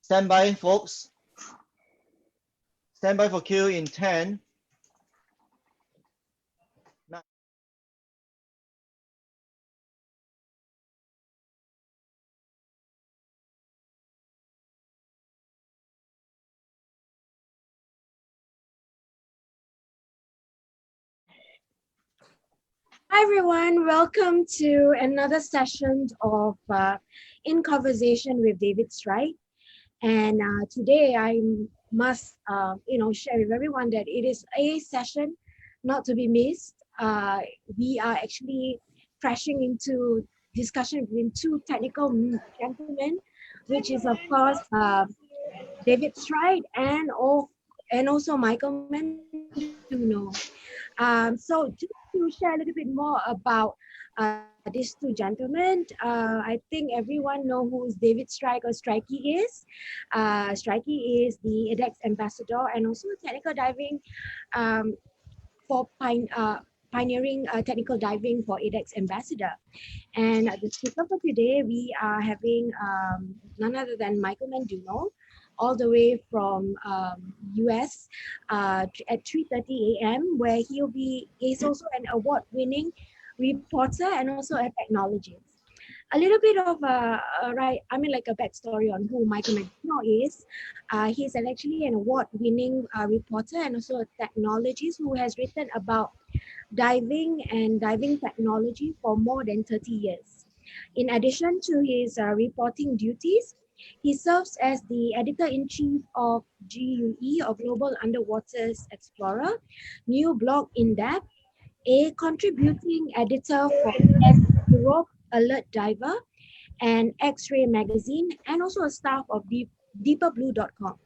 Stand by, folks. Stand by for cue in 10. Hi everyone, welcome to another session of In Conversation with David Strike. And today I must, share with everyone that it is a session not to be missed. We are actually crashing into discussion between two technical gentlemen, which is of course David Strike and also Michael Menduno. So just to share a little bit more about these two gentlemen, I think everyone know who David Strike or Strikey is. Strikey is the ADEX ambassador and also technical diving for pioneering technical diving for ADEX ambassador. And the speaker for today, we are having none other than Michael Menduno, all the way from US at 3:30 a.m. where he's also an award-winning reporter and also a technologist. A little bit of like a backstory on who Michael Menduno is. He's actually an award-winning reporter and also a technologist who has written about diving and diving technology for more than 30 years. In addition to his reporting duties, he serves as the editor-in-chief of GUE, or Global Underwaters Explorer, new blog In Depth, a contributing editor for Europe Alert Diver and X-Ray Magazine, and also a staff of deeperblue.com.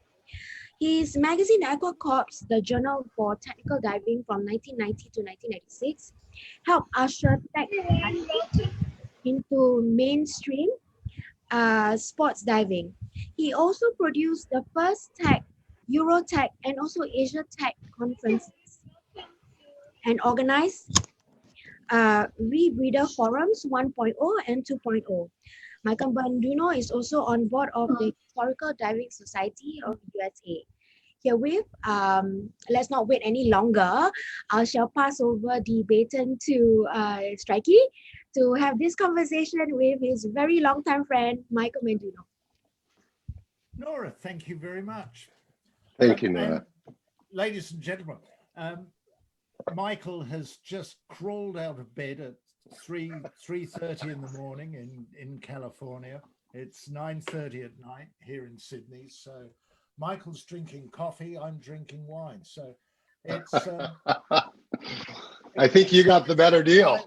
His magazine Aqua Corps, the journal for technical diving from 1990 to 1996, helped usher tech diving into mainstream sports diving. He also produced the first Tech, Eurotech, and also Asia Tech conferences and organized Rebreather Forums 1.0 and 2.0. Michael Menduno is also on board of the Historical Diving Society of USA. Herewith, let's not wait any longer. I shall pass over the baton to Strikey to have this conversation with his very long-time friend, Michael Menduno. Nora, thank you very much. Thank you, Nora. Ladies and gentlemen, Michael has just crawled out of bed at 3:30 in the morning in California. It's 9:30 at night here in Sydney. So Michael's drinking coffee, I'm drinking wine. So it's I think you got the better deal.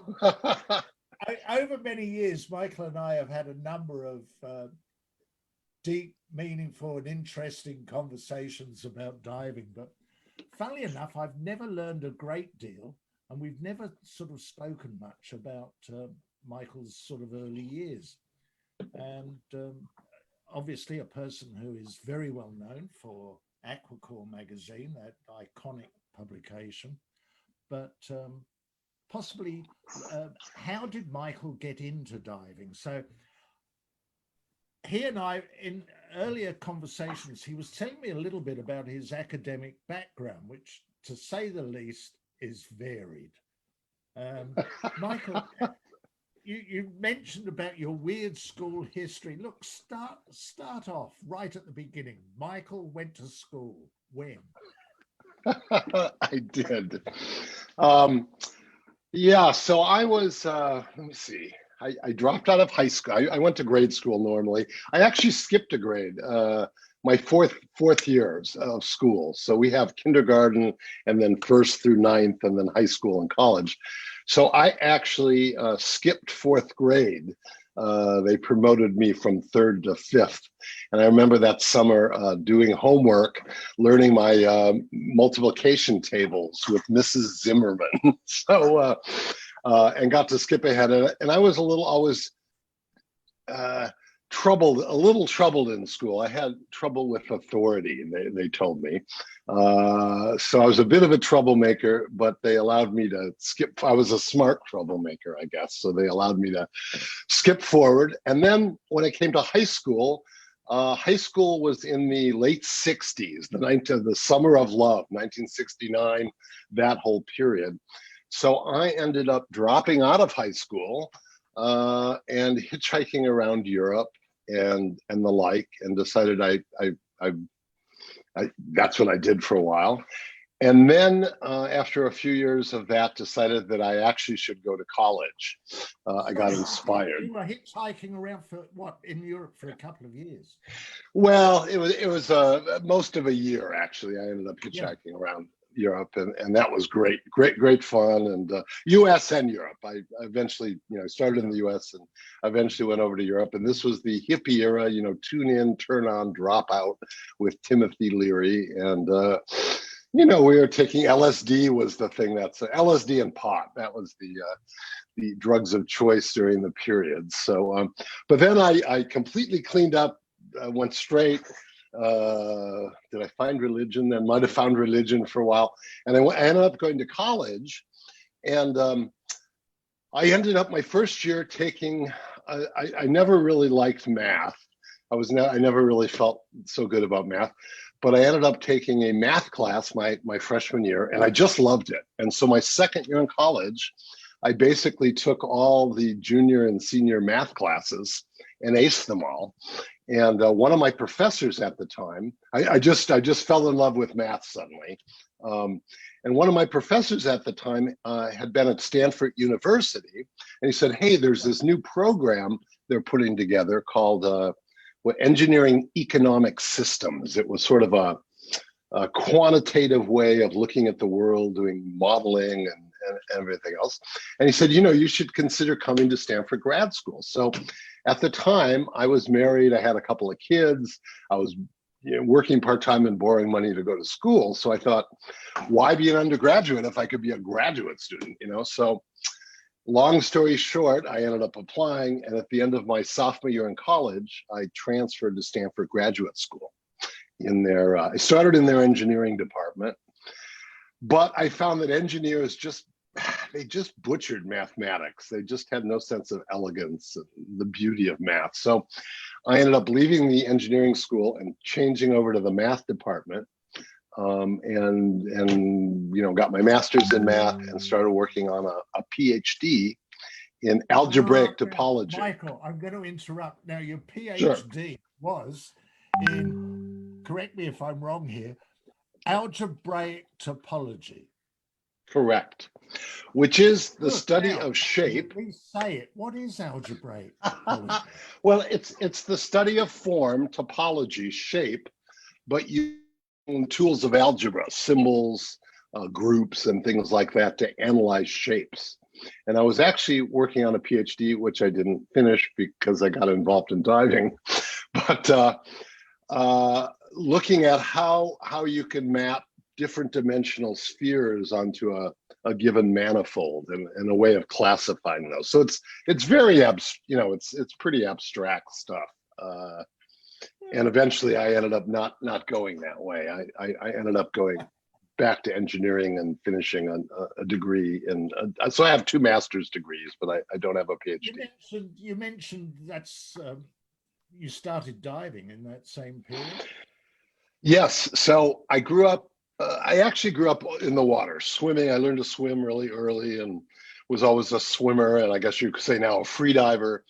Over many years, Michael and I have had a number of deep, meaningful and interesting conversations about diving, but funnily enough, I've never learned a great deal, and we've never sort of spoken much about Michael's sort of early years. And obviously a person who is very well known for Aquacore magazine, that iconic publication, but possibly how did Michael get into diving? So he and I, in earlier conversations, he was telling me a little bit about his academic background, which, to say the least, is varied. Michael, you mentioned about your weird school history. Look, start off right at the beginning. Michael went to school. When? I did. Yeah, so I was, let me see. I dropped out of high school. I went to grade school normally. I actually skipped a grade, my fourth years of school. So we have kindergarten and then first through ninth and then high school and college. So I actually skipped fourth grade. They promoted me from third to fifth. And I remember that summer doing homework, learning my multiplication tables with Mrs. Zimmerman. So, and got to skip ahead. And I was always a little troubled in school. I had trouble with authority, they told me. So I was a bit of a troublemaker, but they allowed me to skip. I was a smart troublemaker, I guess. So they allowed me to skip forward. And then when it came to high school, High school was in the late 60s, the summer of love, 1969, that whole period. So I ended up dropping out of high school and hitchhiking around Europe and the like, and decided that's what I did for a while. And then after a few years of that, decided that I actually should go to college. I got inspired. You were hitchhiking around for what, in Europe for a couple of years? Well, it was most of a year, actually. I ended up hitchhiking around Europe, and that was great fun. And US and Europe. I eventually, started in the US and eventually went over to Europe. And this was the hippie era, tune in, turn on, drop out with Timothy Leary. And we were taking LSD was the thing LSD and pot. That was the drugs of choice during the period. So, but then I completely cleaned up, went straight. Did I find religion? Then might have found religion for a while. And I ended up going to college. And I ended up my first year taking, I never really liked math. I never really felt so good about math. But I ended up taking a math class my freshman year, and I just loved it. And so my second year in college, I basically took all the junior and senior math classes and aced them all. And one of my professors at the time, I just fell in love with math suddenly. And one of my professors at the time had been at Stanford University, and he said, "Hey, there's this new program they're putting together called Engineering Economic Systems." It was sort of a quantitative way of looking at the world, doing modeling and everything else. And he said, you should consider coming to Stanford grad school. So at the time, I was married, I had a couple of kids, I was working part-time and borrowing money to go to school. So I thought, why be an undergraduate if I could be a graduate student, So long story short, I ended up applying, and at the end of my sophomore year in college, I transferred to Stanford Graduate School. I started in their engineering department, but I found that engineers they just butchered mathematics. They just had no sense of elegance and the beauty of math. So I ended up leaving the engineering school and changing over to the math department. And got my master's in math and started working on a PhD in algebraic topology. Michael, I'm going to interrupt. Now, your PhD was in, correct me if I'm wrong here, algebraic topology. Correct. Which is the study of shape. Please say it. What is algebraic topology? Well, it's the study of form, topology, shape, but using tools of algebra, symbols, groups, and things like that to analyze shapes. And I was actually working on a PhD, which I didn't finish because I got involved in diving, but looking at how you can map different dimensional spheres onto a given manifold and a way of classifying those. So it's very it's pretty abstract stuff. And eventually I ended up not going that way. I ended up going back to engineering and finishing a degree. And so I have 2 master's degrees, but I don't have a PhD. You mentioned that's, you started diving in that same period? Yes. So I actually grew up in the water, swimming. I learned to swim really early and was always a swimmer. And I guess you could say now a free diver.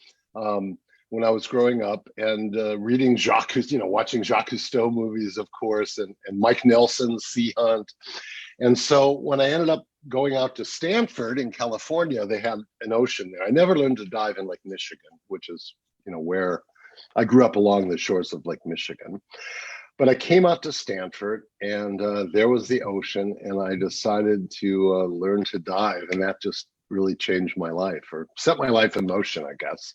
When I was growing up, and reading watching Jacques Cousteau movies, of course, and Mike Nelson's Sea Hunt. And so when I ended up going out to Stanford in California, they had an ocean there. I never learned to dive in Lake Michigan, which is, where I grew up along the shores of Lake Michigan. But I came out to Stanford, and there was the ocean, and I decided to learn to dive, and that just really changed my life, or set my life in motion, I guess.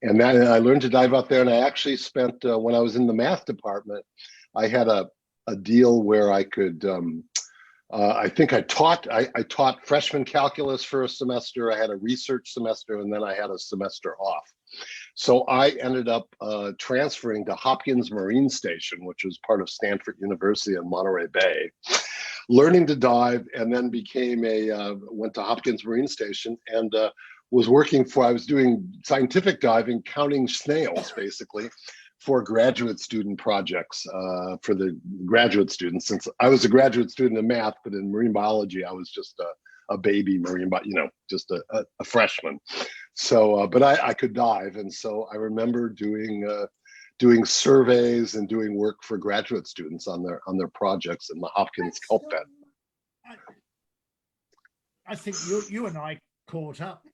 And then I learned to dive out there, and I actually spent, when I was in the math department, I had a deal where I could, I taught freshman calculus for a semester, I had a research semester, and then I had a semester off. So I ended up transferring to Hopkins Marine Station, which was part of Stanford University in Monterey Bay, learning to dive, and then went to Hopkins Marine Station and I was doing scientific diving, counting snails, basically, for graduate student projects for the graduate students. Since I was a graduate student in math, but in marine biology, I was just a baby marine, but just a freshman. So, but I could dive, and so I remember doing surveys and doing work for graduate students on their projects in the Hopkins Kelp Bed. I think you and I caught up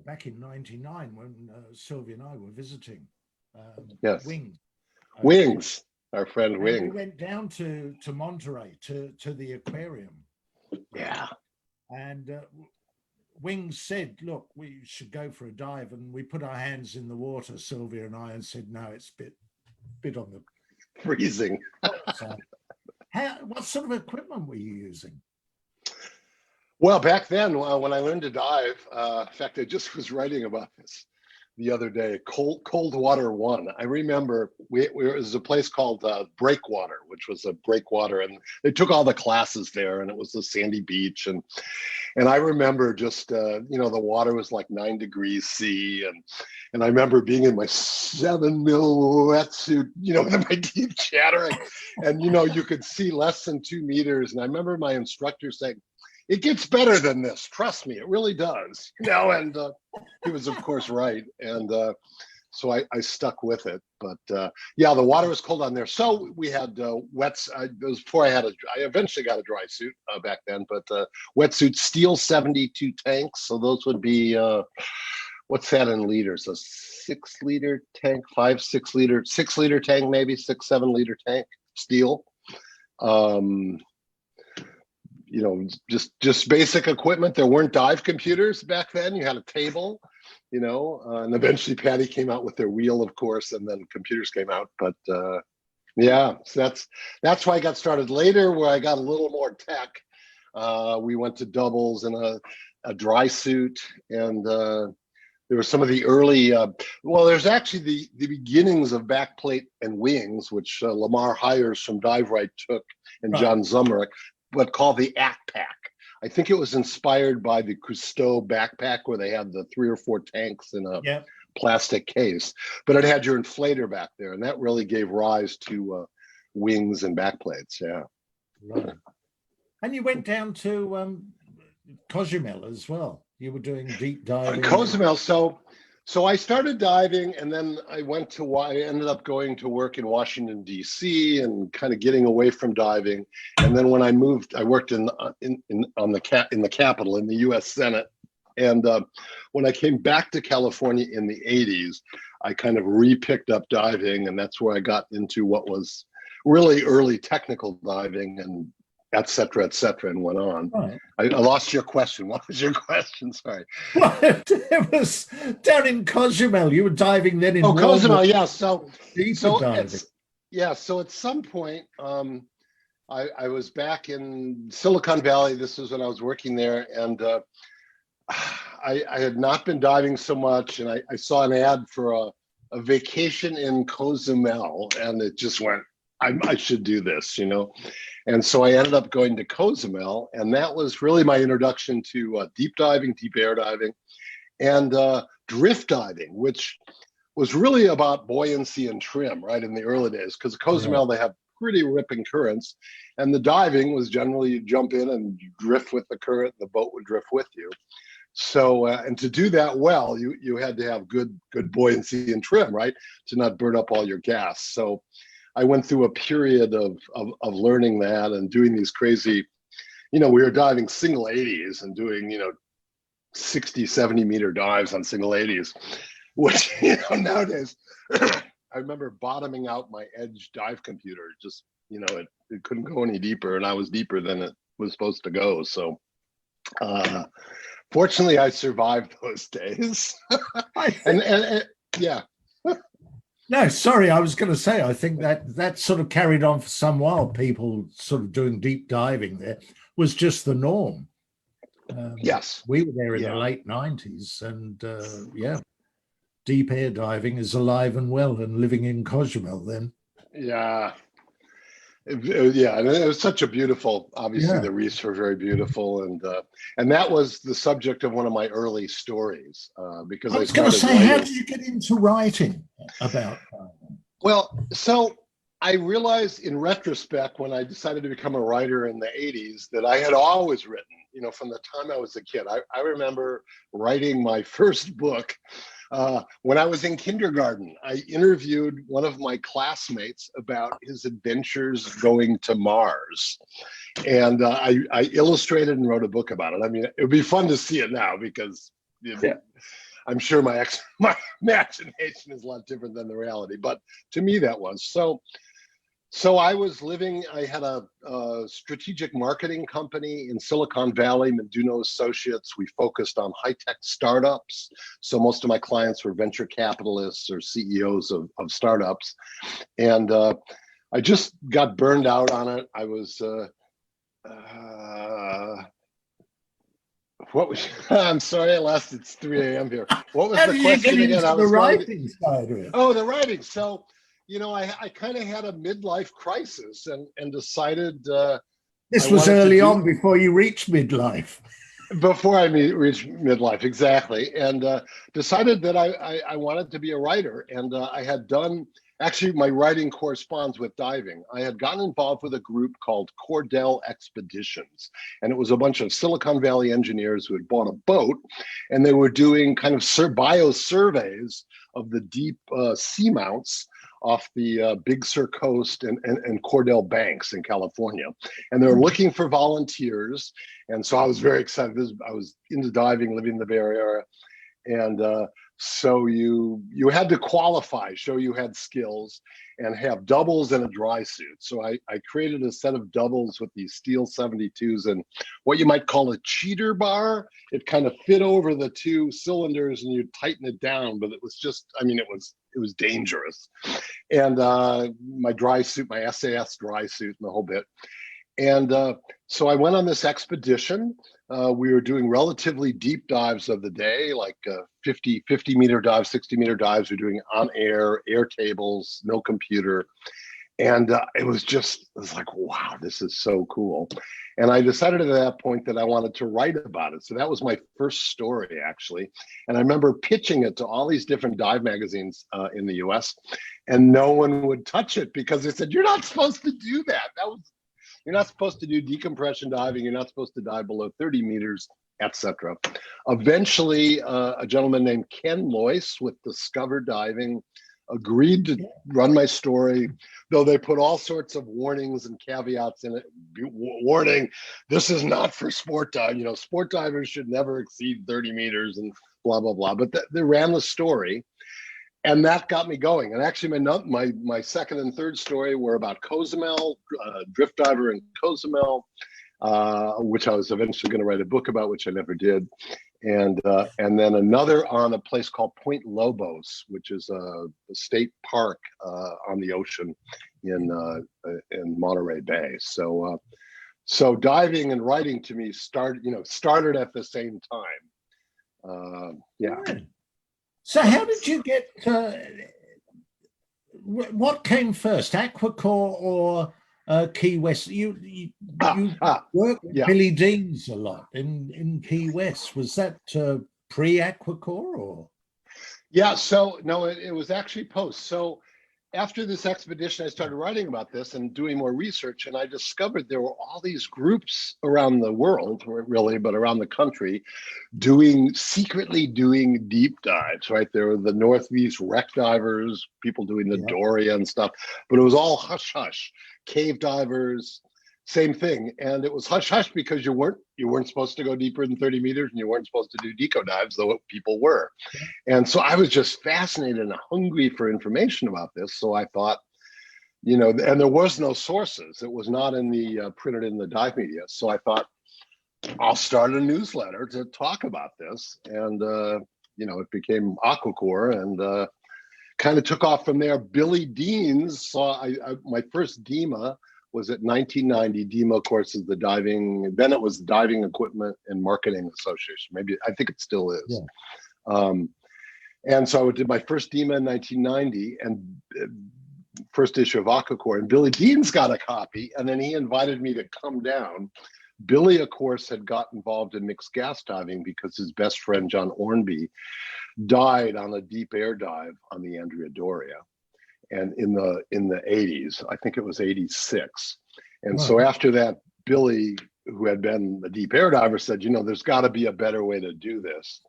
back in '99 when Sylvia and I were visiting. Yes, Wings. Our friend Wing. We went down to Monterey to the aquarium. Yeah. And Wings said, "Look, we should go for a dive," and we put our hands in the water, Sylvia and I, and said, "No, it's a bit on the freezing." side." What sort of equipment were you using? Well, back then, when I learned to dive, in fact, I just was writing about this the other day. Cold Water 1. I remember it was a place called Breakwater, which was a breakwater, and they took all the classes there, and it was a sandy beach, and I remember just the water was like 9 degrees C, and I remember being in my 7mm wetsuit, with my teeth chattering, and you could see less than 2 meters, and I remember my instructor saying, "It gets better than this. Trust me, it really does." And he was, of course, right. And so I stuck with it. But yeah, the water was cold on there. So we had wets. It was before I eventually got a dry suit back then. But wetsuit, steel 72 tanks. So those would be, what's that in liters? A 6-liter tank, 6-liter tank, maybe 6-7-liter tank, steel. Just basic equipment. There weren't dive computers back then. You had a table, and eventually Patty came out with their wheel, of course, and then computers came out. But yeah, so that's why I got started later, where I got a little more tech. We went to doubles and a dry suit, and there were some of the early, there's actually the beginnings of backplate and wings, which Lamar Hires from Dive Right took, and Right. John Zummerich, but called the Act Pack. I think it was inspired by the Cousteau backpack, where they had the 3 or 4 tanks in a plastic case, but it had your inflator back there, and that really gave rise to wings and backplates. Yeah. Right. And you went down to Cozumel as well. You were doing deep diving. Cozumel. So I started diving, and then I ended up going to work in Washington, D.C., and kind of getting away from diving. And then when I moved, I worked in the Capitol, in the U.S. Senate. And when I came back to California in the 80s, I kind of re-picked up diving, and that's where I got into what was really early technical diving, and et cetera, and went on. Right. I lost your question. What was your question? Sorry. Well, it was down in Cozumel. You were diving then in Cozumel, yeah. So diving. So at some point, I was back in Silicon Valley. This was when I was working there, and I had not been diving so much, and I saw an ad for a vacation in Cozumel, and it just went, I should do this, And so I ended up going to Cozumel, and that was really my introduction to deep diving, deep air diving, and drift diving, which was really about buoyancy and trim, right, in the early days, because Cozumel, they have pretty ripping currents, and the diving was generally you jump in and you drift with the current, the boat would drift with you. So, and to do that well, you had to have good buoyancy and trim, right, to not burn up all your gas. So I went through a period of learning that and doing these crazy, we were diving single 80s and doing, 60, 70 meter dives on single 80s, which, nowadays, I remember bottoming out my Edge dive computer. Just, it couldn't go any deeper, and I was deeper than it was supposed to go. So fortunately, I survived those days. and yeah. No, sorry, I was going to say, I think that sort of carried on for some while. People sort of doing deep diving there was just the norm. Yes. We were there in the late 90s, and deep air diving is alive and well and living in Cozumel then. Yeah. And it was such a beautiful, obviously the reefs were very beautiful, and that was the subject of one of my early stories, because I was going to say, how did you get into writing about diving? Well, so I realized in retrospect when I decided to become a writer in the 80s that I had always written, from the time I was a kid. I remember writing my first book when I was in kindergarten. I interviewed one of my classmates about his adventures going to Mars. And I illustrated and wrote a book about it. I mean, it would be fun to see it now because I'm sure my imagination is a lot different than the reality, but to me that was. So I had a strategic marketing company in Silicon Valley, Menduno Associates. We focused on high-tech startups. So most of my clients were venture capitalists or CEOs of startups. And I just got burned out on it. I was, what was, I'm sorry, I lost, it's 3 a.m. here. What was the question again? The writing side of it. Oh, the writing. So, I kind of had a midlife crisis and decided this was early on before you reached midlife. Before I reached midlife, exactly, and decided that I wanted to be a writer, and I had done. Actually, my writing corresponds with diving. I had gotten involved with a group called Cordell Expeditions, and it was a bunch of Silicon Valley engineers who had bought a boat, and they were doing kind of bio surveys of the deep seamounts off the Big Sur coast and Cordell Banks in California. And they were looking for volunteers. And so I was very excited. I was into diving, living in the Bay Area. And so you had to qualify, show you had skills, and have doubles and a dry suit. So I created a set of doubles with these steel 72s and what you might call a cheater bar. It kind of fit over the two cylinders and you tighten it down, but it was just, it was dangerous. And my dry suit, my SAS dry suit and the whole bit. And so I went on this expedition. We were doing relatively deep dives of the day, like 50 meter dives, 60 meter dives. We're doing on air tables, no computer. And it was like, wow, this is so cool. And I decided at that point that I wanted to write about it. So that was my first story, actually. And I remember pitching it to all these different dive magazines in the US, and no one would touch it because they said, you're not supposed to do that. You're not supposed to do decompression diving. You're not supposed to dive below 30 meters, etc. Eventually, a gentleman named Ken Loyce with Discover Diving agreed to run my story, though they put all sorts of warnings and caveats in it. Warning, this is not for sport diving. Sport divers should never exceed 30 meters and blah, blah, blah. But they ran the story. And that got me going. And actually, my second and third story were about Cozumel, drift diver in Cozumel, which I was eventually going to write a book about, which I never did. And then another on a place called Point Lobos, which is a state park on the ocean in Monterey Bay. So diving and writing to me started at the same time. Yeah. So how did you get, what came first, Aquacore or Key West? You worked with Billy Deans a lot in Key West. Was that pre-Aquacore or? Yeah, so no, it was actually post. So after this expedition, I started writing about this and doing more research, and I discovered there were all these groups around the world, really, but around the country, secretly doing deep dives, right? There were the Northeast wreck divers, people doing the Doria and stuff, but it was all hush-hush. Cave divers, same thing. And it was hush-hush because you weren't supposed to go deeper than 30 meters and you weren't supposed to do deco dives, though people were. And so I was just fascinated and hungry for information about this. So I thought, and there was no sources. It was not printed in the dive media. So I thought, I'll start a newsletter to talk about this. And, it became Aquacore and kind of took off from there. Billy Deans saw my first DEMA was at 1990. DEMA, of course, is the diving. Then it was the Diving Equipment and Marketing Association. Maybe I think it still is. Yeah. And so I did my first DEMA in 1990 and first issue of Aquacore. And Billy Deans got a copy, and then he invited me to come down. Billy, of course, had got involved in mixed gas diving because his best friend John Ornby died on a deep air dive on the Andrea Doria. and in the 80s. I think it was 86. And Right. so after that, Billy, who had been a deep air diver, said, there's got to be a better way to do this.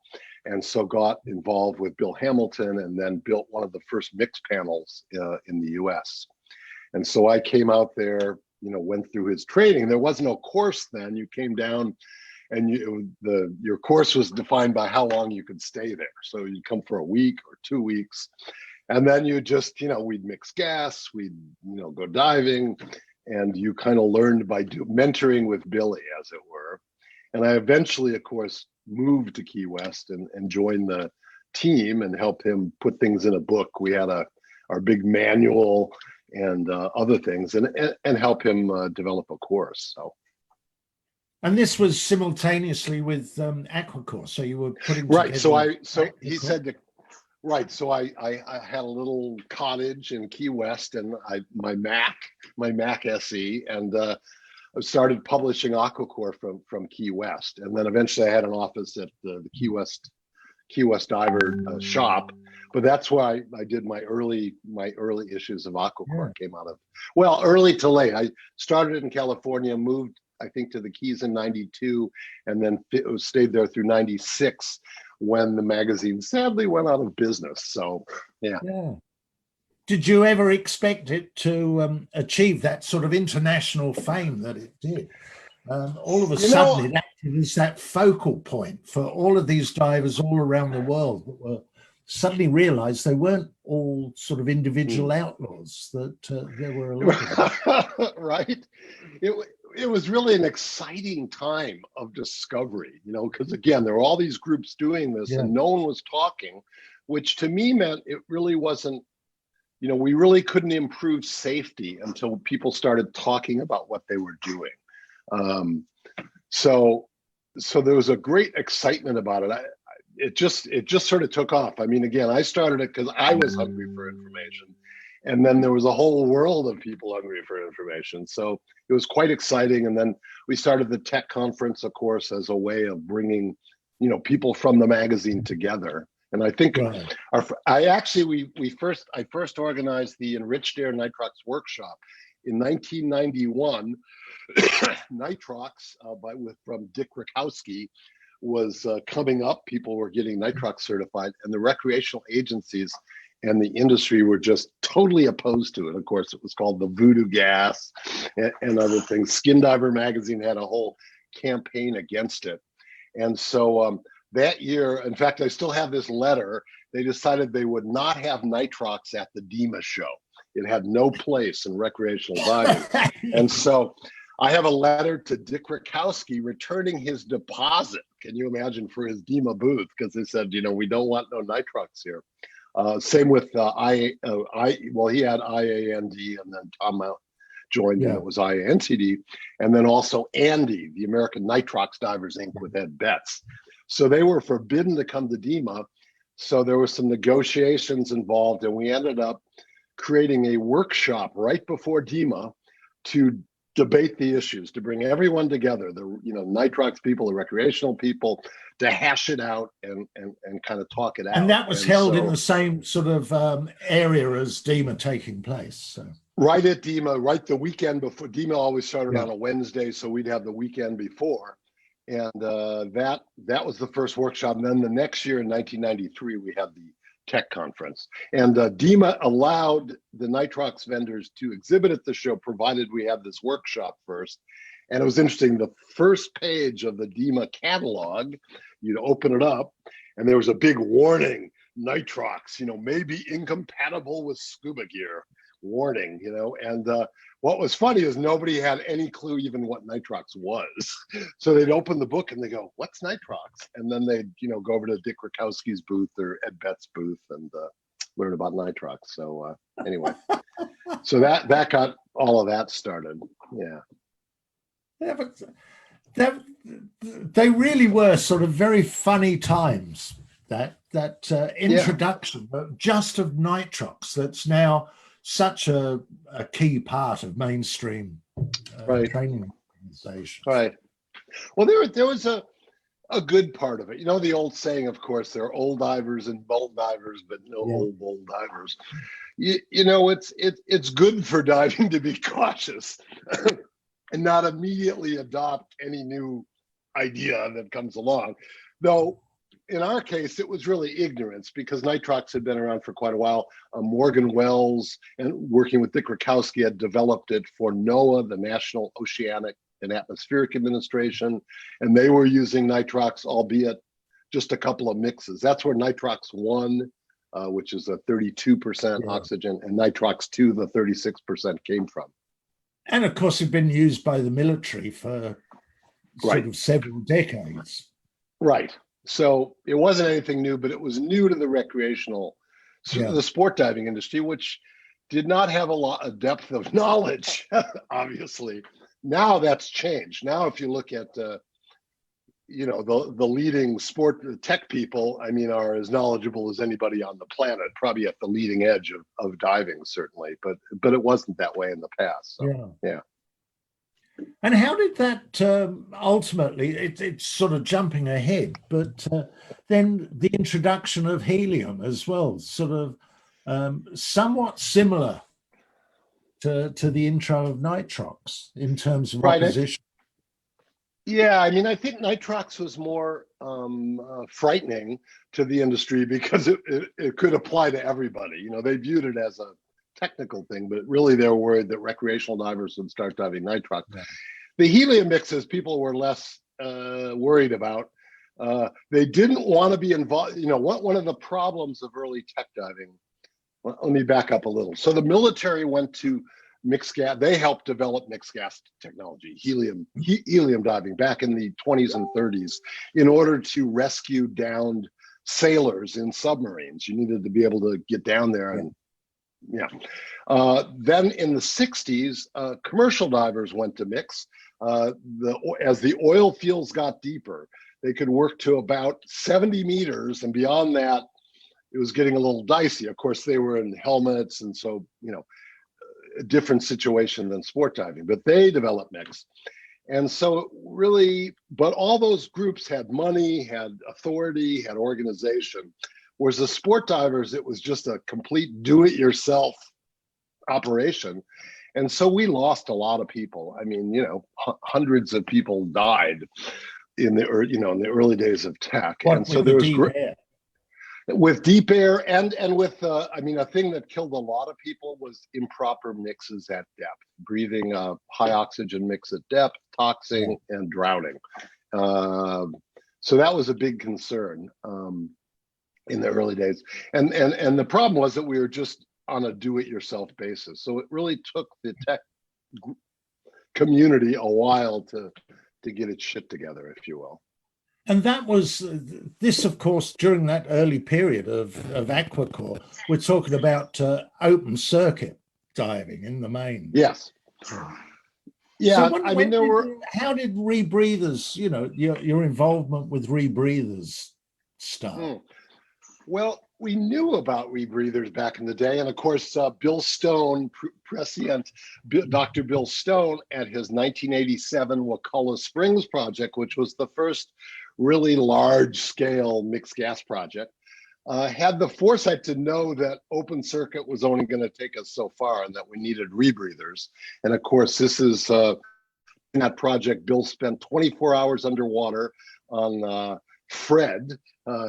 And so got involved with Bill Hamilton and then built one of the first mix panels in the US. And so I came out there, went through his training. There was no course then. You came down and your course was defined by how long you could stay there. So you'd come for a week or 2 weeks. And then you just, we'd mix gas, we'd, go diving, and you kind of learned by mentoring with Billy, as it were. And I eventually, of course, moved to Key West and joined the team and helped him put things in a book. We had our big manual and other things and help him develop a course. So. And this was simultaneously with AquaCourse, so you were putting right. together. So he said that. Right. So I had a little cottage in Key West and my Mac SE, and I started publishing AquaCourse from Key West. And then eventually I had an office at the Key West Diver shop. But that's why I did my early issues of AquaCourse came out of, well, early to late. I started in California, moved, I think, to the Keys in 92, and then stayed there through 96 when the magazine sadly went out of business. So, yeah. Did you ever expect it to achieve that sort of international fame that it did? All of a sudden, it acted as that focal point for all of these divers all around the world that were suddenly realized they weren't all sort of individual outlaws, that there were a lot of them. Right. It was really an exciting time of discovery, because again, there were all these groups doing this and no one was talking, which to me meant it really wasn't, we really couldn't improve safety until people started talking about what they were doing. So there was a great excitement about it. It just sort of took off. I mean, again, I started it because I was hungry for information. And then there was a whole world of people hungry for information. So it was quite exciting. And then we started the tech conference, of course, as a way of bringing, people from the magazine together. And I think I first organized the Enriched Air Nitrox workshop in 1991. Nitrox from Dick Rakowski was coming up. People were getting nitrox certified, and the recreational agencies and the industry were just totally opposed to it. Of course, it was called the voodoo gas and other things. Skin Diver magazine had a whole campaign against it. And so that year, in fact, I still have this letter. They decided they would not have nitrox at the DEMA show. It had no place in recreational diving. And so I have a letter to Dick Rakowski returning his deposit. Can you imagine, for his DEMA booth? Because they said, we don't want no nitrox here. Same with he had IAND, and then Tom Mount joined, and it was IANTD, and then also Andy, the American Nitrox Divers Inc. with Ed Betts. So they were forbidden to come to DEMA. So there was some negotiations involved, and we ended up creating a workshop right before DEMA to debate the issues, to bring everyone together, the nitrox people, the recreational people, to hash it out and kind of talk it out. And that was held in the same sort of area as DEMA taking place. So. Right at DEMA, right the weekend before. DEMA always started on a Wednesday, so we'd have the weekend before. And that was the first workshop. And then the next year in 1993, we had the tech conference. And DEMA allowed the nitrox vendors to exhibit at the show, provided we had this workshop first. And it was interesting, the first page of the DEMA catalog, you'd open it up, and there was a big warning, nitrox, may be incompatible with scuba gear, warning, and what was funny is nobody had any clue even what nitrox was. So they'd open the book and they go, what's nitrox? And then they'd, go over to Dick Rakowski's booth or Ed Betts' booth and learn about nitrox. So anyway, so that got all of that started. Yeah, but they really were sort of very funny times, that introduction just of nitrox that's now such a key part of mainstream training organizations. Right. Well, there was A good part of it. You know, the old saying, of course, there are old divers and bold divers, but no old bold divers. You know, it's good for diving to be cautious and not immediately adopt any new idea that comes along. Though in our case, it was really ignorance because nitrox had been around for quite a while. Morgan Wells and working with Dick Rakowski had developed it for NOAA, the National Oceanic and Atmospheric Administration, and they were using nitrox, albeit just a couple of mixes. That's where nitrox 1, which is a 32% oxygen, and nitrox 2, the 36%, came from. And of course, it's been used by the military for sort of several decades. Right. So it wasn't anything new, but it was new to the recreational, the sport diving industry, which did not have a lot of depth of knowledge, obviously. Now that's changed. Now, if you look at, you know, the leading sport tech people, I mean, are as knowledgeable as anybody on the planet, probably at the leading edge of diving, certainly. But it wasn't that way in the past. So, yeah. And how did that ultimately, it's sort of jumping ahead, but then the introduction of helium as well, sort of somewhat similar to the intro of nitrox in terms of opposition. Yeah, I mean, I think nitrox was more frightening to the industry because it could apply to everybody. You know, they viewed it as a technical thing, but really they were worried that recreational divers would start diving nitrox. Yeah. The helium mixes people were less worried about. They didn't want to be involved. You know, one of the problems of early tech diving, well, let me back up a little. So the military went to mixed gas. They helped develop mixed gas technology, helium diving back in the 20s and 30s in order to rescue downed sailors in submarines. You needed to be able to get down there and then in the 60s, commercial divers went to mix. As the oil fields got deeper, they could work to about 70 meters, and beyond that, it was getting a little dicey. Of course, they were in helmets, and so, you know, a different situation than sport diving, but they developed mix. And so really, but all those groups had money, had authority, had organization. Whereas the sport divers, it was just a complete do-it-yourself operation. And so we lost a lot of people. I mean, you know, hundreds of people died in the early days of tech. And so there was with deep air and with I mean, a thing that killed a lot of people was improper mixes at depth, breathing high oxygen mix at depth, toxing, and drowning. So that was a big concern in the early days. And the problem was that we were just on a do-it-yourself basis. So it really took the tech community a while to get its shit together, if you will. And that was this, of course, during that early period of aquacore. We're talking about open circuit diving in the main. Yes. Yeah, so I mean, there were. How did rebreathers, you know, your involvement with rebreathers start? Well, we knew about rebreathers back in the day. And of course, Bill Stone, prescient Dr. Bill Stone, at his 1987 Wakulla Springs project, which was the first really large scale mixed gas project, had the foresight to know that open circuit was only going to take us so far and that we needed rebreathers. And of course, this is in that project, Bill spent 24 hours underwater on Fred,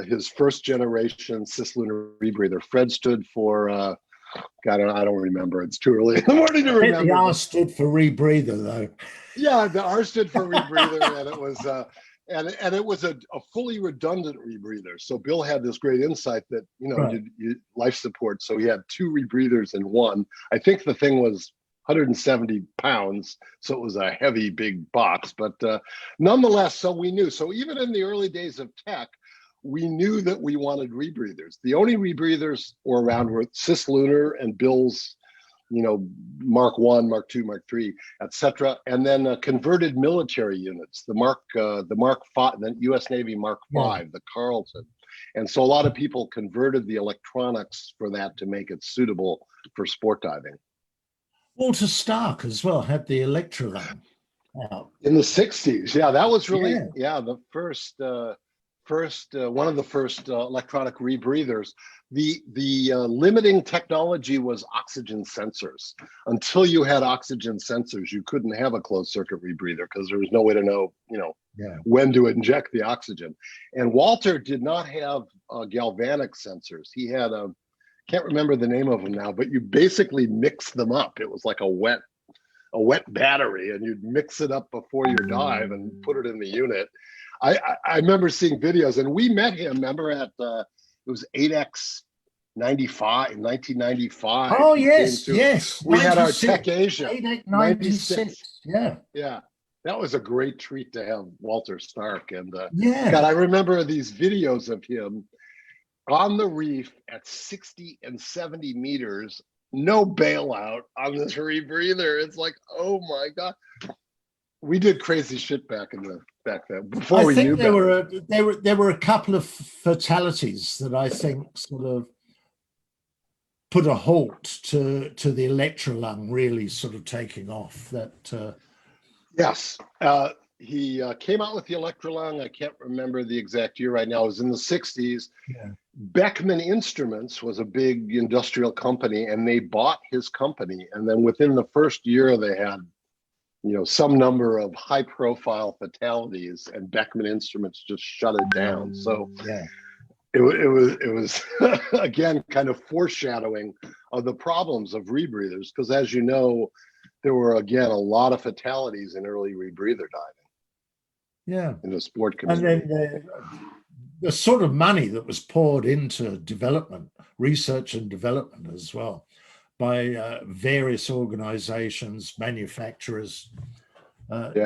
his first generation cislunar rebreather. Fred stood for, God, I don't remember. It's too early in the morning to remember. The R stood for rebreather, though. Yeah, the R stood for rebreather, and it was and it was a fully redundant rebreather. So Bill had this great insight that, you know, you life support. So he had two rebreathers in one. I think the thing was 170 pounds, so it was a heavy, big box. But nonetheless, so we knew. So even in the early days of tech, we knew that we wanted rebreathers. The only rebreathers were around were cislunar and Bill's, you know, Mark I, Mark II, Mark III, etc. And then converted military units, the Mark V, the U.S. Navy Mark V, the Carlton. And so a lot of people converted the electronics for that to make it suitable for sport diving. Walter Stark as well had the Electroline. out. In the 60s. Yeah, that was really, Yeah. the first, one of the first electronic rebreathers. The limiting technology was oxygen sensors. Until you had oxygen sensors, you couldn't have a closed circuit rebreather because there was no way to know, Yeah. when to inject the oxygen. And Walter did not have galvanic sensors. He had can't remember the name of them now, but you basically mix them up. It was like a wet battery, and you'd mix it up before your dive and put it in the unit. I remember seeing videos, and we met him, remember, at it was ADEX 1995. Oh, He yes, came to, yes. we had our 96, Tech Asia. 96. Yeah. Yeah, that was a great treat to have Walter Stark. And Yeah. God, I remember these videos of him on the reef at 60 and 70 meters, no bailout on this rebreather. It's like, oh my God. We did crazy shit back then before we knew better. There were a couple of fatalities that I think sort of put a halt to the electrolung really sort of taking off. Yes, he came out with the electrolung. I can't remember the exact year right now. It was in the 60s. Yeah. Beckman Instruments was a big industrial company, and they bought his company. And then within the first year, they had, some number of high-profile fatalities, and Beckman Instruments just shut it down. So yeah, it was again kind of foreshadowing of the problems of rebreathers, because as you know, there were again a lot of fatalities in early rebreather diving. Yeah, in the sport community. And then the sort of money that was poured into development, research and development as well, by various organizations, manufacturers,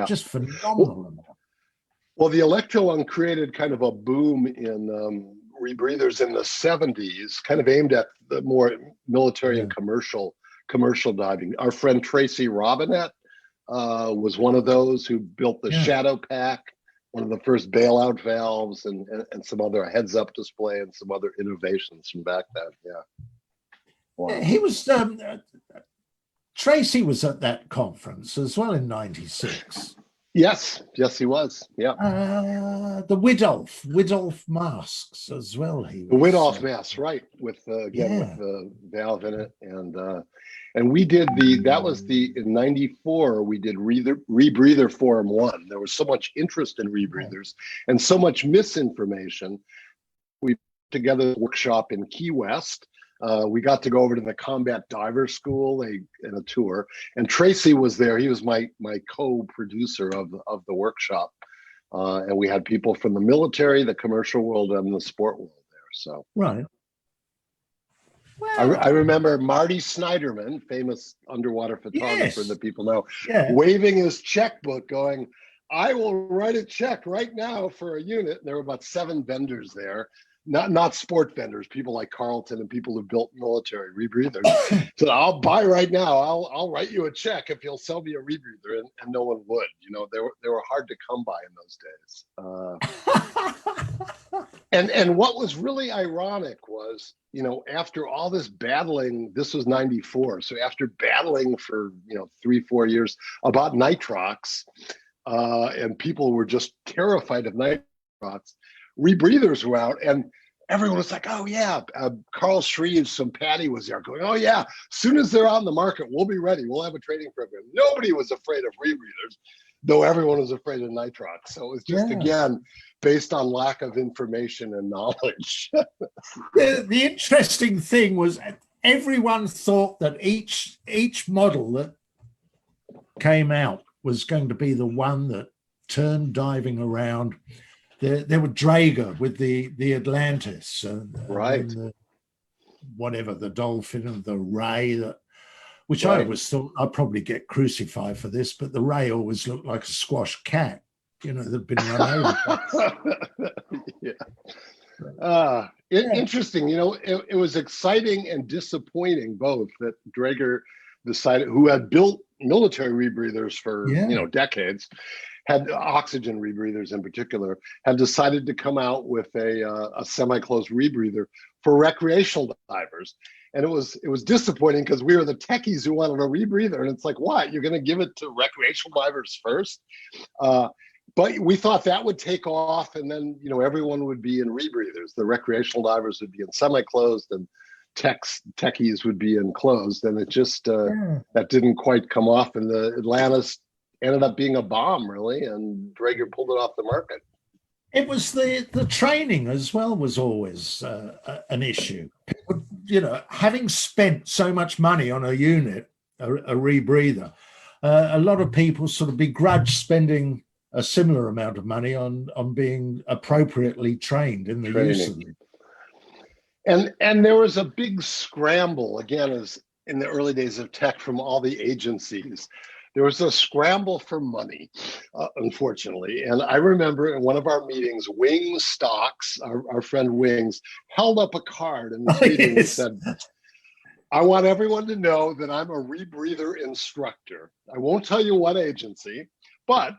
just phenomenal. Well, the electrolung created kind of a boom in rebreathers in the 70s, kind of aimed at the more military and commercial diving. Our friend Tracy Robinette was one of those who built the Shadow Pack, one of the first bailout valves, and some other heads-up display and some other innovations from back then. Yeah. Wow. He was Tracy was at that conference as well in '96. Yes, he was. Yeah. The Widolf masks as well. He was, the Widolf mask, right? With with the valve in it, and we did in '94. We did rebreather Forum 1. There was so much interest in rebreathers and so much misinformation. We put together a workshop in Key West. We got to go over to the Combat Diver School in a tour, and Tracy was there. He was my co-producer of the workshop, and we had people from the military, the commercial world, and the sport world there. So right. Wow. I remember Marty Snyderman, famous underwater photographer that people know, waving his checkbook, going, "I will write a check right now for a unit." And there were about 7 vendors there. Not sport vendors, people like Carlton and people who built military rebreathers. So I'll buy right now. I'll write you a check if you'll sell me a rebreather, and no one would. They were hard to come by in those days. And what was really ironic was, after all this battling, this was '94. So after battling for 3-4 years about nitrox, and people were just terrified of nitrox, rebreathers were out, and everyone was like, "Oh yeah." Carl Shreves from Patty was there going, "Oh yeah, as soon as they're out in the market, we'll be ready. We'll have a training program." Nobody was afraid of rebreathers, though everyone was afraid of nitrox. So it was just again based on lack of information and knowledge. The interesting thing was everyone thought that each model that came out was going to be the one that turned diving around. There were Draeger with the Atlantis, right? And the Dolphin and the Ray, which I always thought I'd probably get crucified for this, but the Ray always looked like a squash cat, that'd been run over. Interesting. It was exciting and disappointing both that Draeger decided, who had built military rebreathers for decades, had oxygen rebreathers in particular, had decided to come out with a semi-closed rebreather for recreational divers. And it was disappointing because we were the techies who wanted a rebreather. And it's like, what? You're going to give it to recreational divers first? But we thought that would take off, and then everyone would be in rebreathers. The recreational divers would be in semi-closed, and techies would be in closed. And it just that didn't quite come off. And the Atlantis ended up being a bomb, really, and Draeger pulled it off the market. It was the training as well was always an issue. People, having spent so much money on a unit, a rebreather, a lot of people sort of begrudge spending a similar amount of money on being appropriately trained in the use of it. And there was a big scramble, again, as in the early days of tech, from all the agencies. There was a scramble for money, unfortunately. And I remember in one of our meetings, Wings Stocks, our friend Wings, held up a card in the meeting and said, I want everyone to know that I'm a rebreather instructor. I won't tell you what agency, but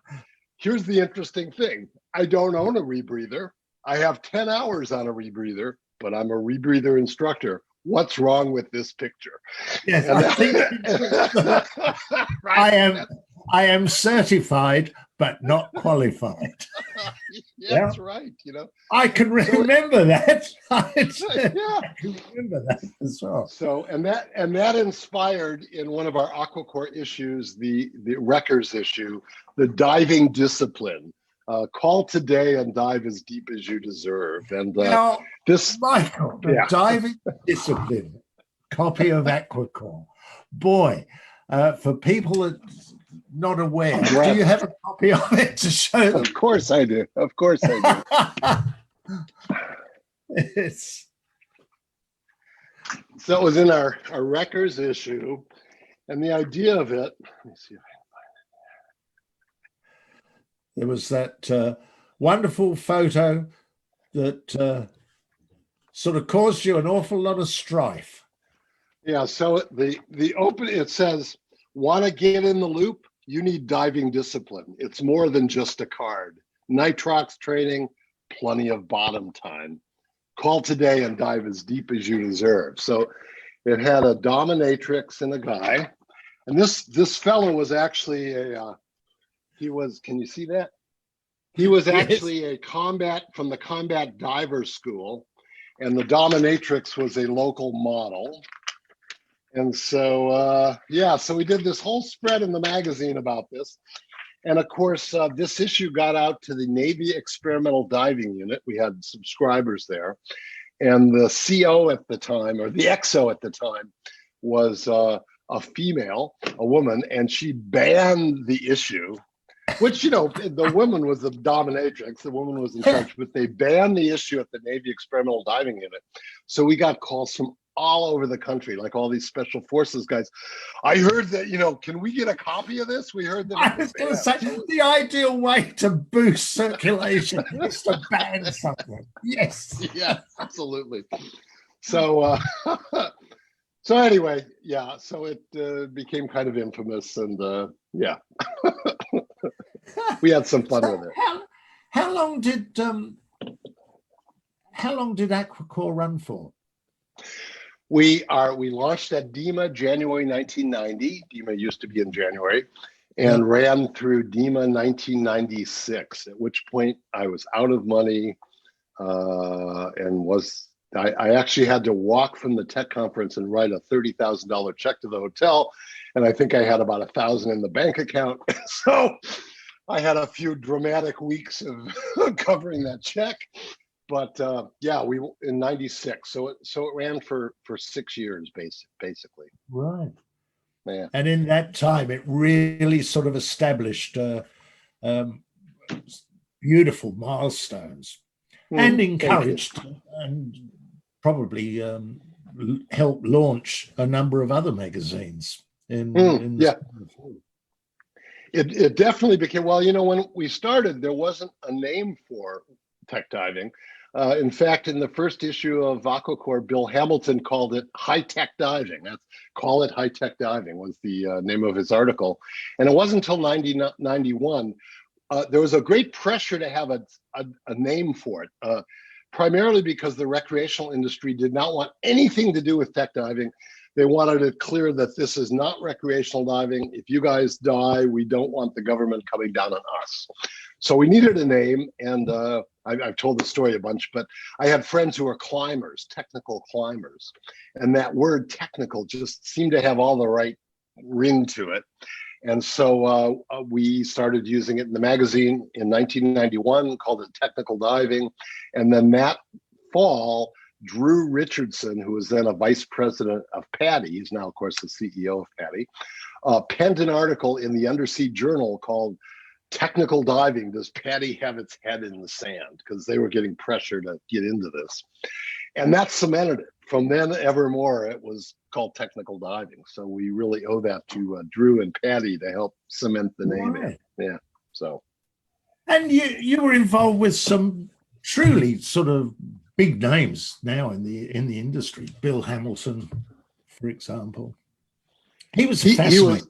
here's the interesting thing. I don't own a rebreather. I have 10 hours on a rebreather, but I'm a rebreather instructor. What's wrong with this picture? Yes, I am certified, but not qualified. That's right. I can remember that. I can remember that as well. So, and that inspired in one of our aquacore issues, the Wreckers issue, the diving discipline. Call today and dive as deep as you deserve. And this, Michael, the diving discipline copy of Aquacore. Boy, for people that not aware, do you have a copy of it to show them? Of course I do. Of course I do. So it was in our Wreckers issue, and the idea of it. Let me see if I can find it. There was that wonderful photo that sort of caused you an awful lot of strife. Yeah, so the open, it says, want to get in the loop? You need diving discipline. It's more than just a card. Nitrox training, plenty of bottom time. Call today and dive as deep as you deserve. So it had a dominatrix and a guy. And this fellow was actually can you see that? He was actually a combat from the combat diver school, and the dominatrix was a local model. And so, so we did this whole spread in the magazine about this. And of course, this issue got out to the Navy Experimental Diving Unit. We had subscribers there. And the CO at the time, or the XO at the time, was a female, a woman, and she banned the issue, which, the woman was the dominatrix, the woman was in charge, but they banned the issue at the Navy Experimental Diving Unit. So we got calls from all over the country, like all these special forces guys. I heard that, can we get a copy of this? We heard that. I was going to say, the ideal way to boost circulation is to ban something. Yes. Yeah, absolutely. So, so anyway, so it became kind of infamous, and we had some fun with it. How long did Aquacore run for? We launched at DEMA January 1990. DEMA used to be in January, and ran through DEMA 1996. At which point I was out of money, and I actually had to walk from the tech conference and write a $30,000 check to the hotel, and I think I had about 1,000 in the bank account. So I had a few dramatic weeks of covering that check. But we in '96, so it ran for 6 years, basically. Right. Yeah. And in that time, it really sort of established beautiful milestones, and encouraged and probably helped launch a number of other magazines. It definitely became, when we started, there wasn't a name for tech diving. In fact, in the first issue of Aquacore, Bill Hamilton called it high-tech diving. Call it high-tech diving was the name of his article. And it wasn't until 1991 there was a great pressure to have a name for it, primarily because the recreational industry did not want anything to do with tech diving. They wanted it clear that this is not recreational diving. If you guys die, we don't want the government coming down on us. So we needed a name, and I've told the story a bunch, but I had friends who are climbers, technical climbers, and that word technical just seemed to have all the right ring to it. And so we started using it in the magazine in 1991, called it Technical Diving. And then that fall, Drew Richardson, who was then a vice president of PADI, he's now, of course, the CEO of PADI, penned an article in the Undersea Journal called Technical Diving, Does PADI Have Its Head in the Sand? Because they were getting pressure to get into this. And that cemented it. From then evermore, it was called Technical Diving. So we really owe that to Drew and PADI to help cement the name in. Yeah, so. And you were involved with some truly sort of big names now in the industry. Bill Hamilton, for example. He was fascinating.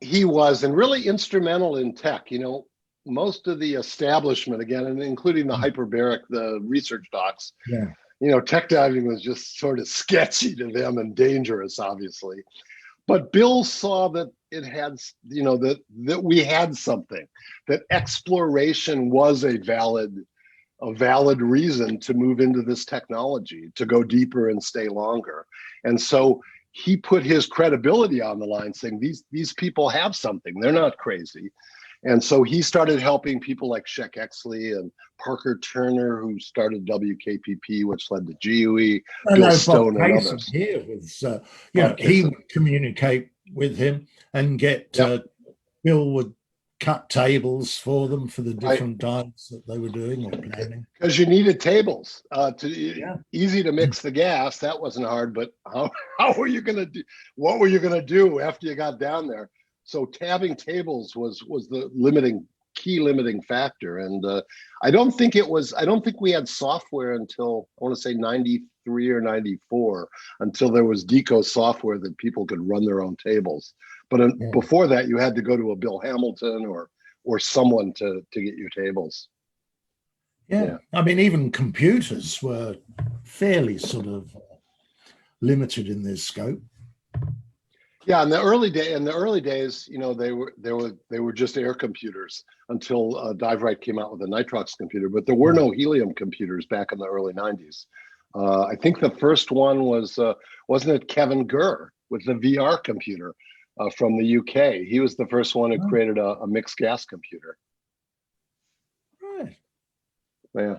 He was, and really instrumental in tech. You know, most of the establishment, again, and including the hyperbaric, the research docs, yeah. You know, tech diving was just sort of sketchy to them and dangerous, obviously. But Bill saw that it had, you know, that we had something, that exploration was a valid reason to move into this technology, to go deeper and stay longer. And so he put his credibility on the line, saying these people have something, they're not crazy. And so he started helping people like Sheck Exley and Parker Turner, who started WKPP, which led to GUE, Bill Stone, and others. Here was, you know, he would communicate with him and get Bill would cut tables for them for the different dives that they were doing or planning. Because you needed tables easy to mix the gas. That wasn't hard, but how were you going to do? What were you going to do after you got down there? So having tables was the key limiting factor. And I don't think we had software until, I want to say 93 or 94, until there was Deco software that people could run their own tables. But before that, you had to go to a Bill Hamilton or someone to get your tables. Yeah. I mean, even computers were fairly sort of limited in their scope. Yeah, in the early days, you know, they were just air computers until Dive Right came out with a nitrox computer. But there were no helium computers back in the early 90s. I think the first one was wasn't it Kevin Gurr with the VR computer from the UK? He was the first one who created a mixed gas computer. Right. Yeah.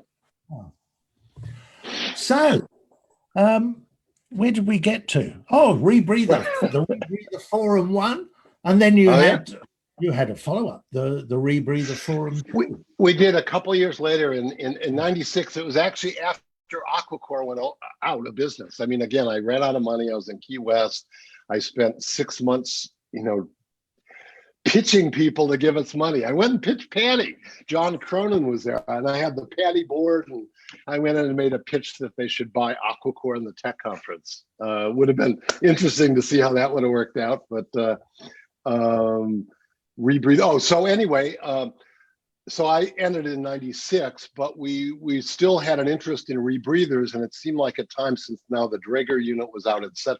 Oh. So, where did we get to? Oh, Rebreather, the Rebreather Forum 1, and then you had a follow-up, the Rebreather Forum 2. We did a couple of years later in 96. It was actually after Aquacore went out of business. I mean, again, I ran out of money. I was in Key West. I spent 6 months, you know, pitching people to give us money. I went and pitched PADI. John Cronin was there, and I had the PADI board, and I went in and made a pitch that they should buy Aquacore in the tech conference. Would have been interesting to see how that would have worked out, but Rebreathe. Oh, so anyway, so I ended in 96, but we still had an interest in rebreathers, and it seemed like at times, since now the Draeger unit was out, etc.,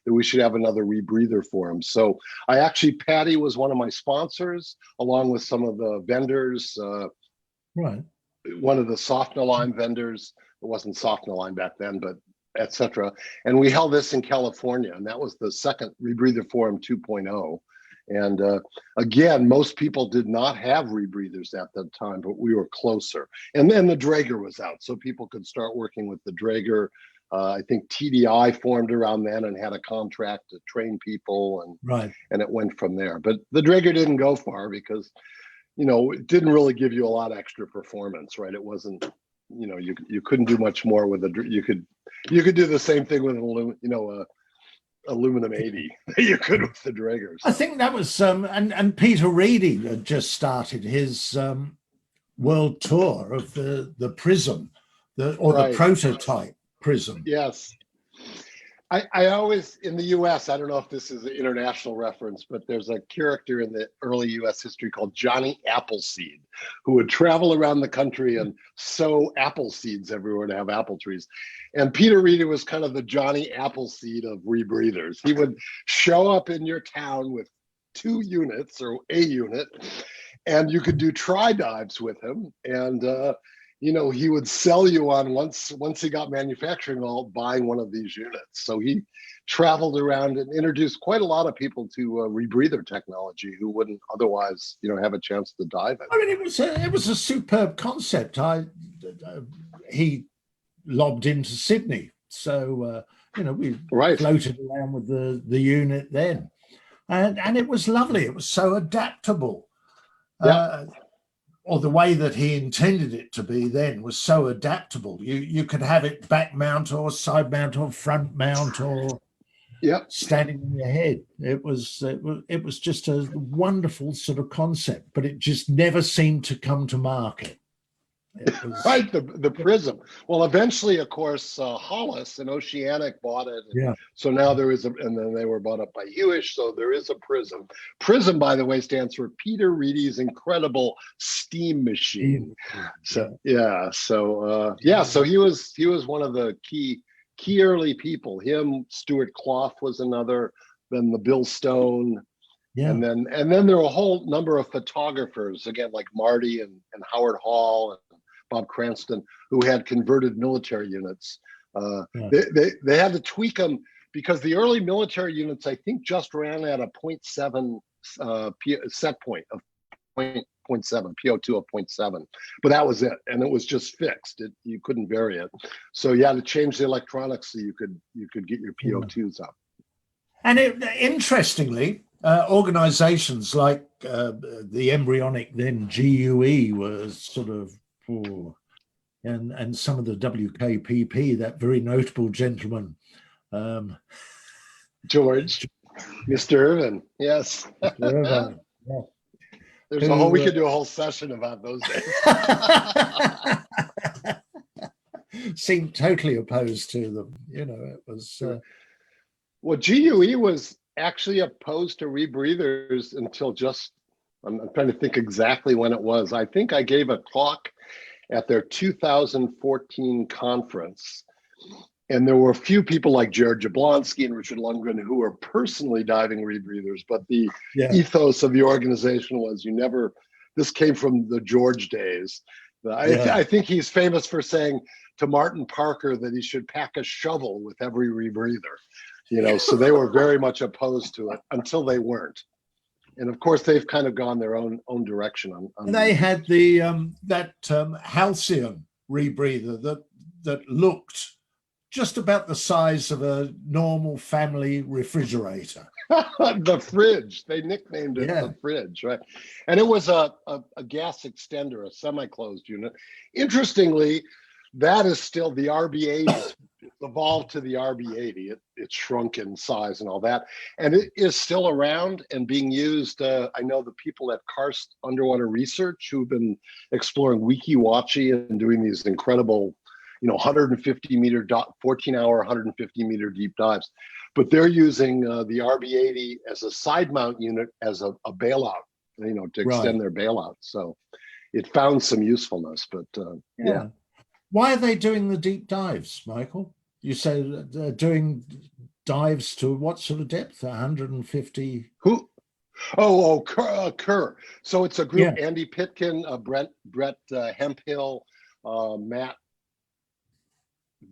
that we should have another rebreather forum. So I actually, PADI was one of my sponsors, along with some of the vendors. Right. One of the Softnaline vendors. It wasn't Softnaline back then, but etc. And we held this in California, and that was the second Rebreather Forum 2.0. And again, most people did not have rebreathers at that time, but we were closer. And then the Draeger was out, so people could start working with the Draeger. I think TDI formed around then and had a contract to train people, and it went from there. But the Draeger didn't go far because, you know, it didn't really give you a lot of extra performance, right? It wasn't, you know, you couldn't do much more with you could do the same thing with an aluminum 80 that you could with the Draegers. I think that was and Peter Reedy had just started his world tour of the Prism, the prototype Prism. Yes. I always, in the US, I don't know if this is an international reference, but there's a character in the early US history called Johnny Appleseed, who would travel around the country and sow apple seeds everywhere to have apple trees. And Peter Reedy was kind of the Johnny Appleseed of rebreathers. He would show up in your town with 2 units or a unit, and you could do tri-dives with him. And you know, he would sell you on once he got manufacturing all buying one of these units. So he traveled around and introduced quite a lot of people to rebreather technology who wouldn't otherwise, you know, have a chance to dive it. I mean, it was a superb concept. He lobbed into Sydney, so you know, we floated around with the unit then, and it was lovely. It was so adaptable. Yeah. Or the way that he intended it to be then was so adaptable. You could have it back mount or side mount or front mount or standing on your head. It was just a wonderful sort of concept, but it just never seemed to come to market. Right, the Prism. Well, eventually, of course, Hollis and Oceanic bought it. Yeah. So now there is and then they were bought up by Hewish. So there is a Prism. Prism, by the way, stands for Peter Reedy's Incredible Steam Machine. So so he was one of the key early people. Him, Stuart Clough was another. Then the Bill Stone. Yeah. And then there were a whole number of photographers, again, like Marty and Howard Hall and Bob Cranston, who had converted military units. They had to tweak them because the early military units, I think, just ran at a 0.7 set point of 0.7, PO2 of 0.7. But that was it. And it was just fixed. You couldn't vary it. So you had to change the electronics so you could get your PO2s up. And interestingly, organizations like the embryonic then GUE was sort of, and some of the WKPP, that very notable gentleman, George, Mr. Irvin, yes. Mr. Irvin, yeah. There's a whole, we could do a whole session about those days. Seemed totally opposed to them, you know. It was well, GUE was actually opposed to rebreathers until just, I'm trying to think exactly when it was. I think I gave a talk at their 2014 conference, and there were a few people like Jared Jablonski and Richard Lundgren who were personally diving rebreathers, but the ethos of the organization was this came from the George days. I think he's famous for saying to Martin Parker that he should pack a shovel with every rebreather. You know, so they were very much opposed to it until they weren't. And of course, they've kind of gone their own direction. They had the that Halcyon rebreather that looked just about the size of a normal family refrigerator. The fridge. They nicknamed it the fridge, right? And it was a gas extender, a semi-closed unit. Interestingly, that is still the RB-80. Evolved to the RB-80. It shrunk in size and all that, and it is still around and being used. I know the people at Karst Underwater Research who've been exploring Weeki Wachee and doing these incredible, 150 meter, 14-hour, 150 meter deep dives. But they're using the RB-80 as a side mount unit as a bailout, to extend their bailout. So it found some usefulness, but yeah. Why are they doing the deep dives, Michael? You say they're doing dives to what sort of depth? 150? Who? Oh, Kerr. So it's a group, Andy Pitkin, Brett Hemphill, Matt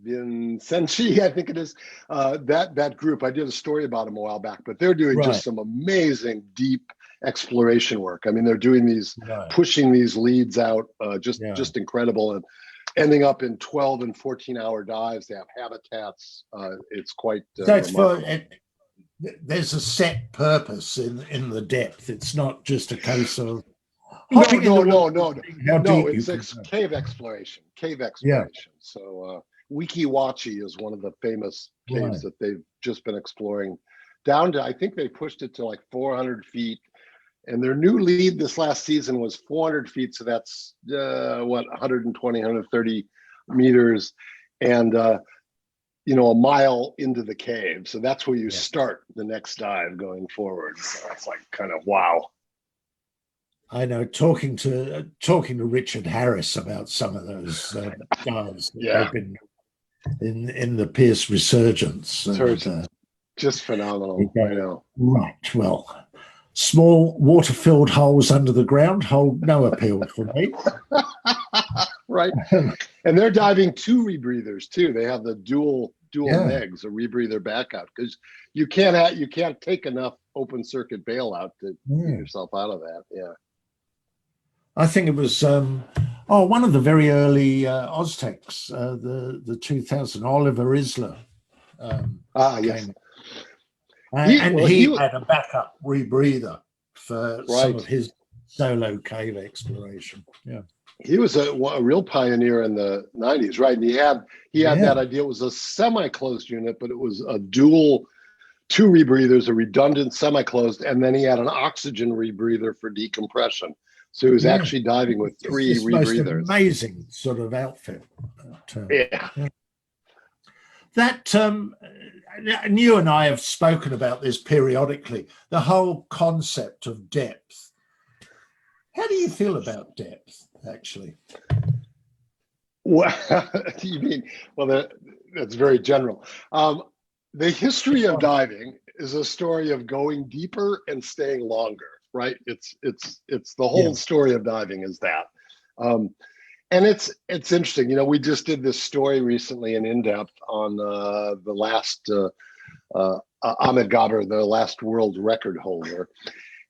Vincenci, I think it is. That group, I did a story about them a while back, but they're doing just some amazing deep exploration work. I mean, they're doing these, pushing these leads out, just incredible. And ending up in 12 and 14-hour dives. They have habitats. It's quite there's a set purpose in the depth. It's not just a case of no. It's cave exploration. So Weeki Wachee is one of the famous caves that they've just been exploring down to, I think they pushed it to like 400 feet. And their new lead this last season was 400 feet. So that's 120, 130 meters. And a mile into the cave. So that's where you start the next dive going forward. So that's like kind of wow. I know, talking to Richard Harris about some of those dives that they've been in the Pierce Resurgence. Just phenomenal. I know. Right. Well, small water-filled holes under the ground hold no appeal for me. Right. And they're diving 2 rebreathers too. They have the dual legs, a rebreather backup, because you can't take enough open circuit bailout to get yourself out of that. Yeah. I think it was one of the very early Oztecs, the 2000 Oliver Isler. Yes. He had a backup rebreather for some of his solo cave exploration. Yeah. He was a real pioneer in the 90s, right? And he had that idea. It was a semi-closed unit, but it was a dual 2 rebreathers, a redundant semi-closed, and then he had an oxygen rebreather for decompression. So he was actually diving with 3 rebreathers. Most amazing sort of outfit. That and you and I have spoken about this periodically. The whole concept of depth. How do you feel about depth, actually? Well, you mean? Well, that's very general. The history of diving is a story of going deeper and staying longer. Right? It's the whole story of diving is that, and it's interesting. We just did this story recently in depth on the last Ahmed Gabr, the last world record holder,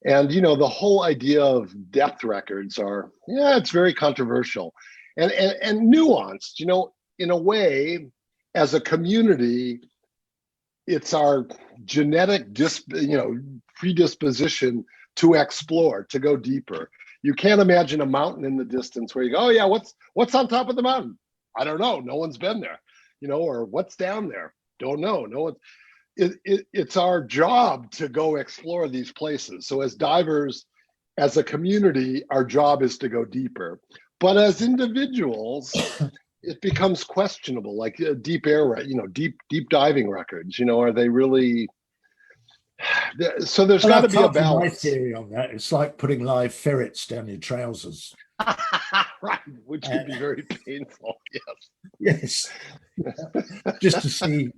and the whole idea of depth records are it's very controversial and nuanced. In a way, as a community, it's our genetic predisposition to explore, to go deeper. You can't imagine a mountain in the distance where you go, oh yeah, what's on top of the mountain? I don't know. No one's been there, or what's down there? Don't know. No one. It's our job to go explore these places. So as divers, as a community, our job is to go deeper. But as individuals, it becomes questionable, like deep diving records. Are they really? So there's got to be a balance. My theory on that, it's like putting live ferrets down your trousers. Right, which could be very painful. Yes. Just to see,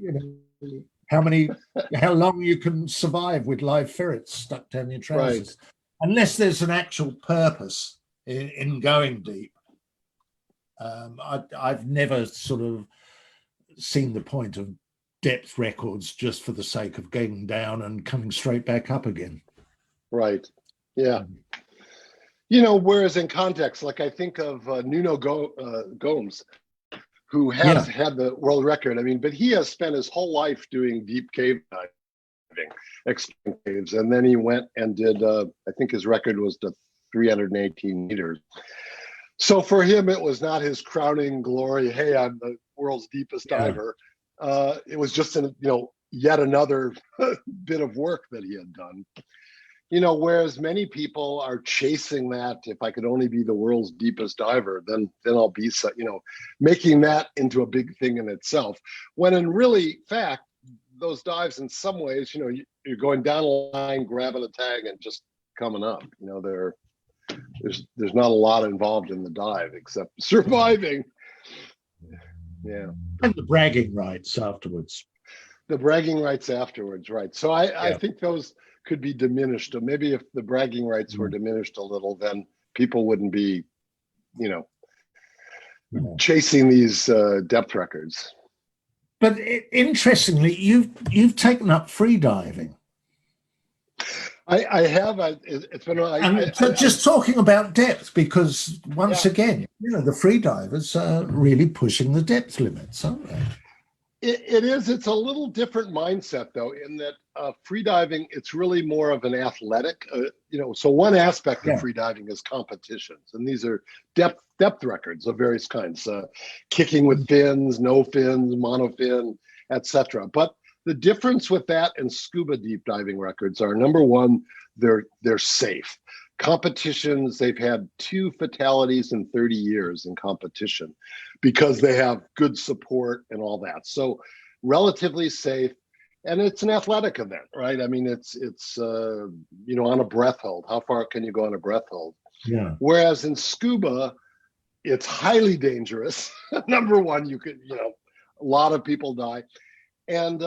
how long you can survive with live ferrets stuck down your trousers. Right. Unless there's an actual purpose in going deep. I've never sort of seen the point of depth records just for the sake of getting down and coming straight back up again. Right. Yeah. Whereas in context, like I think of Nuno Gomes, who has had the world record. But he has spent his whole life doing deep cave diving, exploring caves. And then he went and did, I think his record was to 318 meters. So for him, it was not his crowning glory. Hey, I'm the world's deepest diver. It was just yet another bit of work that he had done. Whereas many people are chasing that. If I could only be the world's deepest diver, then I'll be, making that into a big thing in itself. When in really fact, those dives in some ways, you're going down a line, grabbing a tag, and just coming up. There's not a lot involved in the dive except surviving. Yeah. And the bragging rights afterwards. The bragging rights afterwards, right. So I think those could be diminished. Or maybe if the bragging rights were diminished a little, then people wouldn't be, chasing these depth records. But interestingly, you've taken up free diving. I have. It's been. Just talking about depth, because once again, the free divers are really pushing the depth limits, aren't they? It is. It's a little different mindset, though, in that free diving, it's really more of an athletic. So one aspect of free diving is competitions, and these are depth records of various kinds: kicking with fins, no fins, monofin, etc. But the difference with that and scuba deep diving records are, number one, they're safe. Competitions, they've had 2 fatalities in 30 years in competition because they have good support and all that. So relatively safe, and it's an athletic event, right? I mean, it's on a breath hold. How far can you go on a breath hold? Yeah. Whereas in scuba, it's highly dangerous. Number one, a lot of people die, and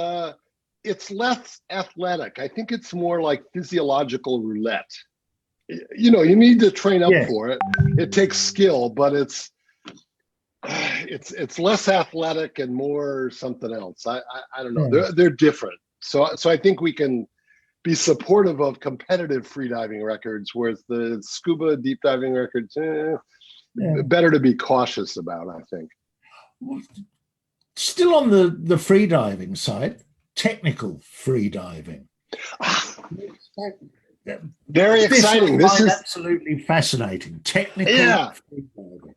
it's less athletic. I think it's more like physiological roulette. You need to train up for it. It takes skill, but it's less athletic and more something else. I don't know. Yeah. They're different. So I think we can be supportive of competitive freediving records, whereas the scuba deep diving records, better to be cautious about, I think. Still on the freediving side, technical freediving. Very exciting. This is absolutely fascinating. Technical freediving.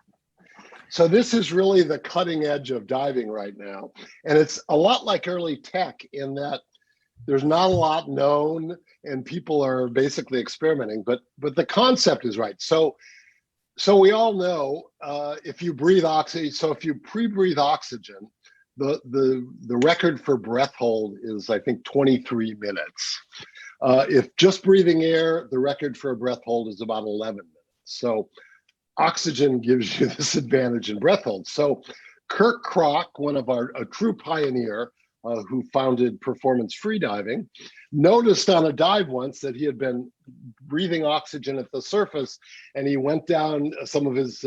So this is really the cutting edge of diving right now. And it's a lot like early tech in that there's not a lot known and people are basically experimenting, but the concept is right. So we all know if you breathe oxygen, so if you pre-breathe oxygen, the record for breath hold is, I think, 23 minutes. If just breathing air, the record for a breath hold is about 11 minutes. So oxygen gives you this advantage in breath hold. So Kirk Kroc, a true pioneer who founded performance freediving, noticed on a dive once that he had been breathing oxygen at the surface, and he went down. Some of his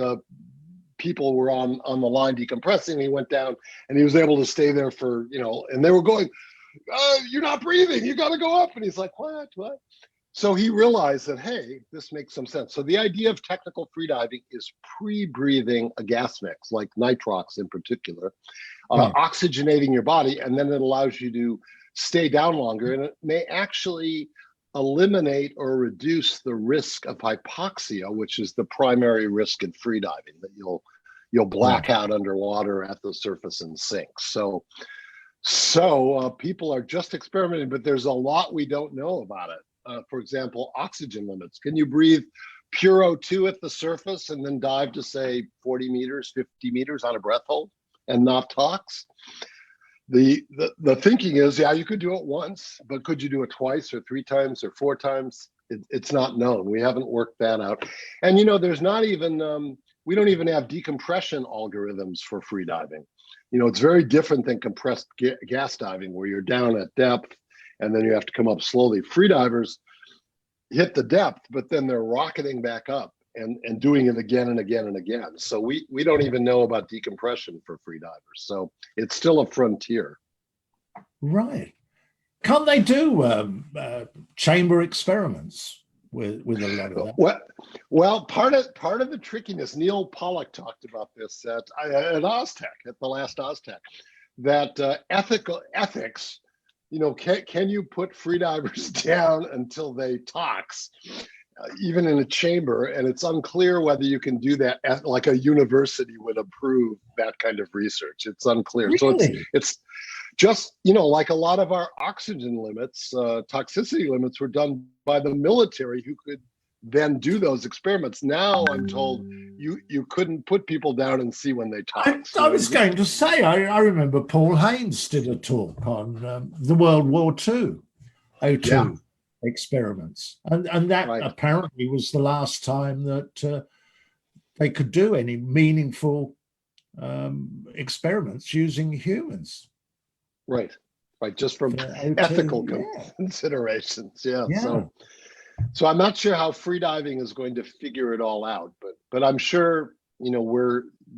people were on the line decompressing. He went down, and he was able to stay there for, and they were going, "You're not breathing. You got to go up." And he's like, "What? What?" So he realized that, hey, this makes some sense. So the idea of technical freediving is pre-breathing a gas mix, like nitrox in particular, oxygenating your body, and then it allows you to stay down longer, and it may actually eliminate or reduce the risk of hypoxia, which is the primary risk in freediving, that you'll black out underwater at the surface and sink. So people are just experimenting, but there's a lot we don't know about it. For example, oxygen limits. Can you breathe pure O2 at the surface and then dive to, say, 40 meters, 50 meters on a breath hold and not tox? The thinking is, you could do it once, but could you do it twice or 3 times or 4 times? It's not known. We haven't worked that out. And, there's not even, we don't even have decompression algorithms for freediving. It's very different than compressed gas diving, where you're down at depth and then you have to come up slowly. Freedivers hit the depth, but then they're rocketing back up and doing it again and again and again. So we don't even know about decompression for freedivers. So it's still a frontier. Right. Can't they do chamber experiments with a lot of that? Well, part of the trickiness, Neil Pollack talked about this at OzTech, at the last OzTech, that ethics, can you put freedivers down until they tox, even in a chamber? And it's unclear whether you can do that like a university would approve that kind of research. It's unclear. Really? So it's just, like a lot of our oxygen limits, toxicity limits were done by the military, who could then do those experiments. Now I'm told you couldn't put people down and see when they tox. I was going to say, I remember Paul Haynes did a talk on the World War II O2 experiments. And that apparently was the last time that they could do any meaningful experiments using humans. Right, just from ethical considerations. Yeah. So I'm not sure how freediving is going to figure it all out, but I'm sure,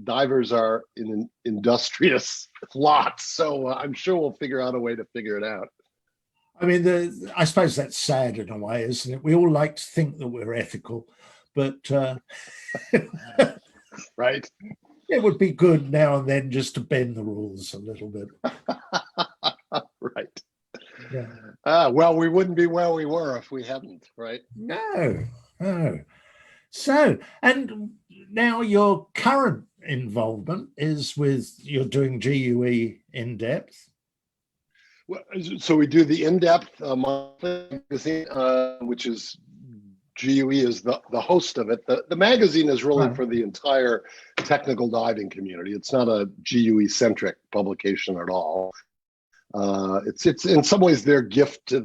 divers are in an industrious lot. So I'm sure we'll figure out a way to figure it out. I mean, I suppose that's sad in a way, isn't it? We all like to think that we're ethical, but right. It would be good now and then just to bend the rules a little bit. Right. Yeah. Well, we wouldn't be where we were if we hadn't, right? No. So, and now your current involvement is you're doing GUE in depth. Well, so we do the in-depth monthly magazine, which is GUE is the host of it. The magazine is really for the entire technical diving community. It's not a GUE-centric publication at all. It's in some ways their gift to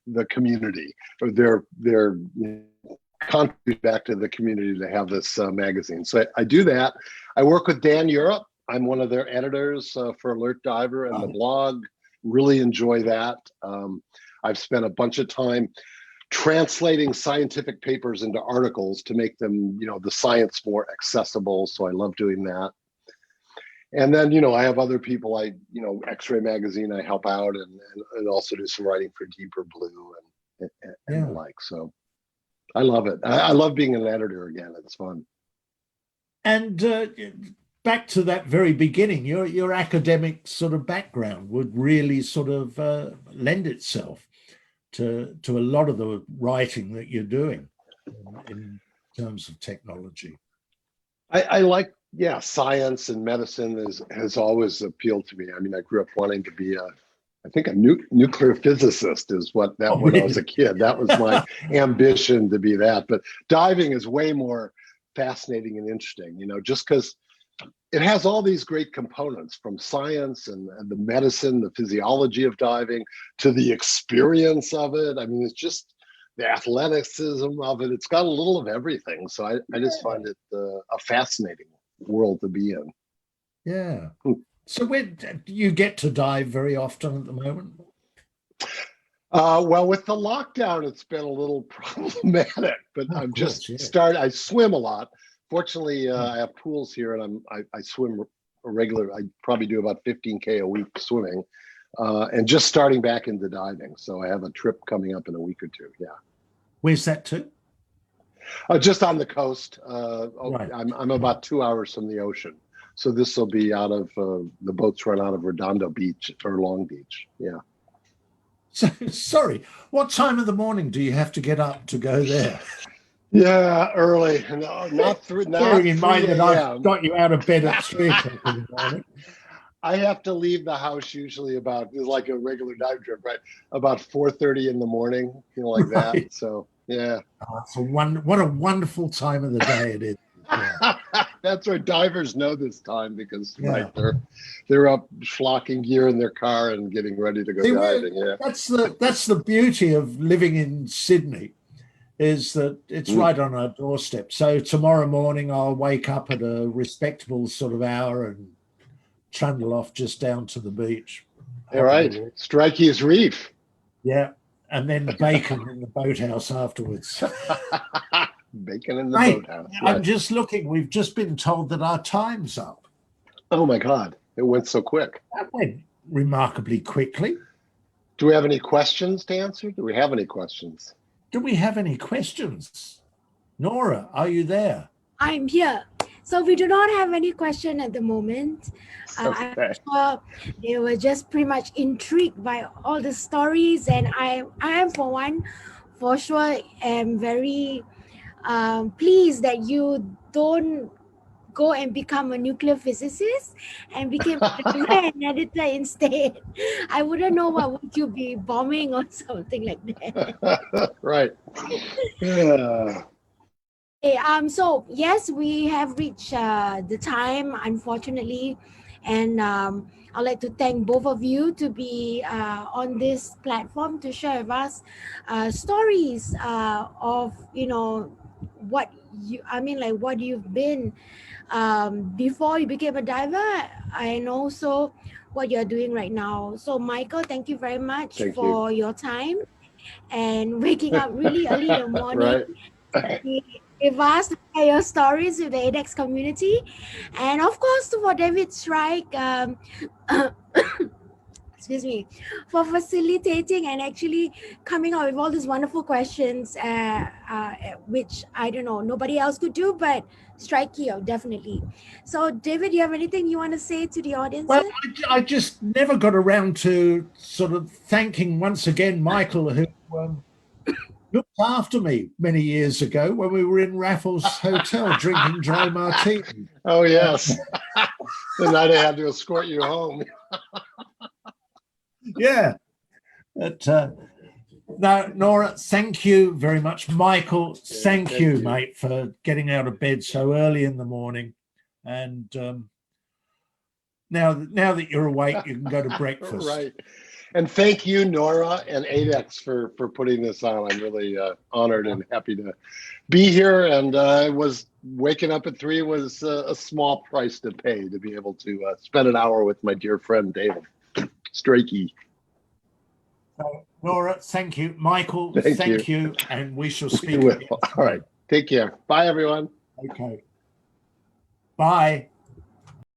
the community, or their contribute back to the community to have this magazine. So I do that. I work with Dan Europe. I'm one of their editors for Alert Diver and the blog. Really enjoy that. I've spent a bunch of time translating scientific papers into articles to make them, the science more accessible. So I love doing that. And then, I have other people, X-Ray Magazine, I help out and also do some writing for Deeper Blue and the like. So I love it. I love being an editor again. It's fun. And back to that very beginning, your academic sort of background would really sort of lend itself to a lot of the writing that you're doing in terms of technology. I like, science and medicine has always appealed to me. I mean, I grew up wanting to be a nuclear physicist is what when I was a kid. That was my ambition to be that. But diving is way more fascinating and interesting, just because it has all these great components, from science and the medicine, the physiology of diving, to the experience of it. I mean, it's just the athleticism of it. It's got a little of everything. So I just find it a fascinating world to be in. Yeah. So where do you get to dive very often at the moment? Well, with the lockdown, it's been a little problematic, but I'm just started. I swim a lot. Fortunately, I have pools here, and I swim a regular. I probably do about 15K a week swimming, and just starting back into diving. So I have a trip coming up in a week or two. Yeah. Where's that to? Just on the coast. Right. I'm about 2 hours from the ocean. So this will be out of the boats run out of Redondo Beach or Long Beach. Yeah. So, sorry, what time of the morning do you have to get up to go there? Yeah, early. No, not through. Bearing in mind that I've got you out of bed at 3 o'clock in the morning. I have to leave the house usually about, it's like a regular dive trip, right? About 4:30 in the morning, like that. So yeah. Oh, what a wonderful time of the day it is. Yeah. That's where divers know this time, because right, they're up flocking gear in their car and getting ready to go diving. Yeah, that's the beauty of living in Sydney, is that it's right on our doorstep. So tomorrow morning I'll wake up at a respectable sort of hour and trundle off just down to the beach. All right, Strikey's Reef. Yeah, and then bacon in the boathouse afterwards. Bacon in the boathouse. Right. I'm just looking. We've just been told that our time's up. Oh my God, it went so quick. That went remarkably quickly. Do we have any questions to answer? Do we have any questions? Do we have any questions? Nora, are you there? I'm here. So we do not have any question at the moment. Okay. I'm sure they were just pretty much intrigued by all the stories, and I am, for one, for sure, am very pleased that you don't go and become a nuclear physicist and became an editor instead. I wouldn't know what would you be bombing or something like that. Right. Yeah. Okay, so yes, we have reached the time, unfortunately, and I'd like to thank both of you to be on this platform to share with us stories of what you've been before you became a diver, and also what you're doing right now. So Michael, thank you very much for your time and waking up really early in the morning. Right. Give us your stories with the ADEX community, and of course for David Strike, excuse me, for facilitating and actually coming up with all these wonderful questions, which I don't know, nobody else could do, but Strike here, definitely. So David, you have anything you want to say to the audience? Well, I just never got around to sort of thanking once again Michael, who looked after me many years ago when we were in Raffles Hotel drinking dry martini. Oh, yes. The night I had to escort you home. Yeah. But, no, Nora, thank you very much. Michael, thank you, mate, for getting out of bed so early in the morning. And Now that you're awake, you can go to breakfast. Right. And thank you, Nora and ADEX, for putting this on. I'm really honored and happy to be here. And was waking up at 3 was a small price to pay to be able to spend an hour with my dear friend David Strakey. So, Nora, thank you. Michael, thank you. And we shall speak We will. again. All right. Take care. Bye, everyone. Okay. Bye.